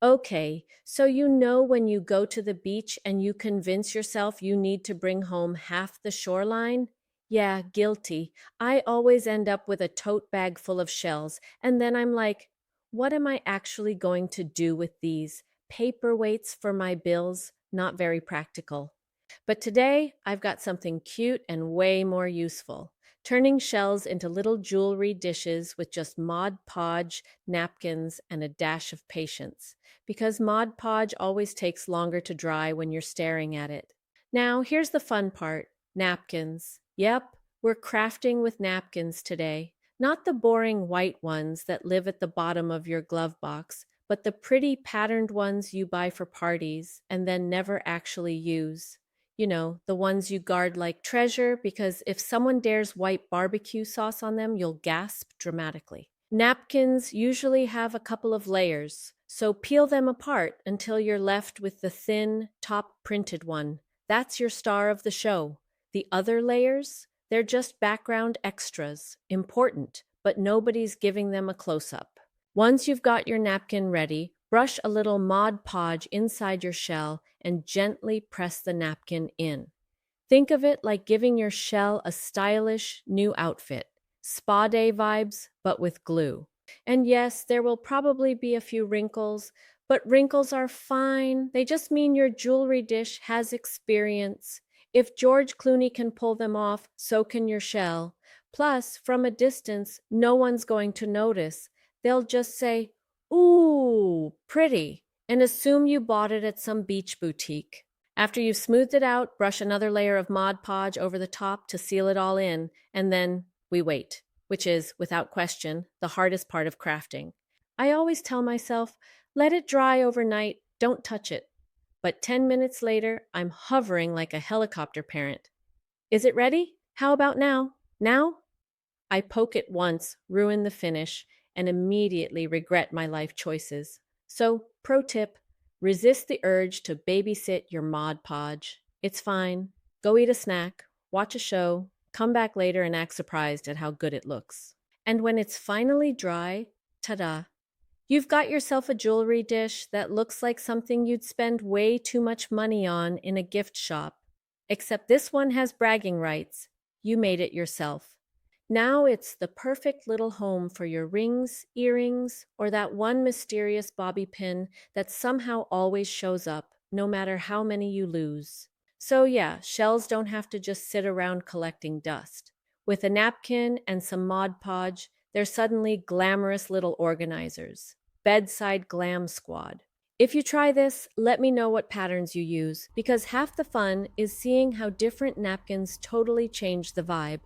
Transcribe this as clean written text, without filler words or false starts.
Okay, so you know when you go to the beach and you convince yourself you need to bring home half the shoreline? Yeah, guilty. I always end up with a tote bag full of shells, and then I'm like, what am I actually going to do with these? Paperweights for my bills? Not very practical. But today, I've got something cute and way more useful. Turning shells into little jewelry dishes with just Mod Podge, napkins, and a dash of patience because Mod Podge always takes longer to dry when you're staring at it. Now, here's the fun part napkins. Yep, we're crafting with napkins today. Not the boring white ones that live at the bottom of your glove box, but the pretty patterned ones you buy for parties and then never actually use. You know, the ones you guard like treasure because if someone dares wipe barbecue sauce on them, you'll gasp dramatically. Napkins usually have a couple of layers, so peel them apart until you're left with the thin, top printed one. That's your star of the show. The other layers? They're just background extras, important, but nobody's giving them a close up. Once you've got your napkin ready, brush a little Mod Podge inside your shell and gently press the napkin in. Think of it like giving your shell a stylish new outfit. Spa day vibes, but with glue. And yes, there will probably be a few wrinkles, but wrinkles are fine. They just mean your jewelry dish has experience. If George Clooney can pull them off, so can your shell. Plus, from a distance, no one's going to notice. They'll just say, "Ooh, pretty," and assume you bought it at some beach boutique. After you've smoothed it out, brush another layer of Mod Podge over the top to seal it all in, and then we wait, which is, without question, the hardest part of crafting. I always tell myself, let it dry overnight, don't touch it. But 10 minutes later, I'm hovering like a helicopter parent. Is it ready? How about now? Now? I poke it once, ruin the finish, and immediately regret my life choices. So, pro tip, resist the urge to babysit your Mod Podge. It's fine. Go eat a snack, watch a show, come back later and act surprised at how good it looks. And when it's finally dry, ta-da, you've got yourself a jewelry dish that looks like something you'd spend way too much money on in a gift shop. Except this one has bragging rights. You made it yourself. Now it's the perfect little home for your rings, earrings, or that one mysterious bobby pin that somehow always shows up, no matter how many you lose. So yeah, shells don't have to just sit around collecting dust. With a napkin and some Mod Podge, they're suddenly glamorous little organizers. Bedside glam squad. If you try this, let me know what patterns you use, because half the fun is seeing how different napkins totally change the vibe.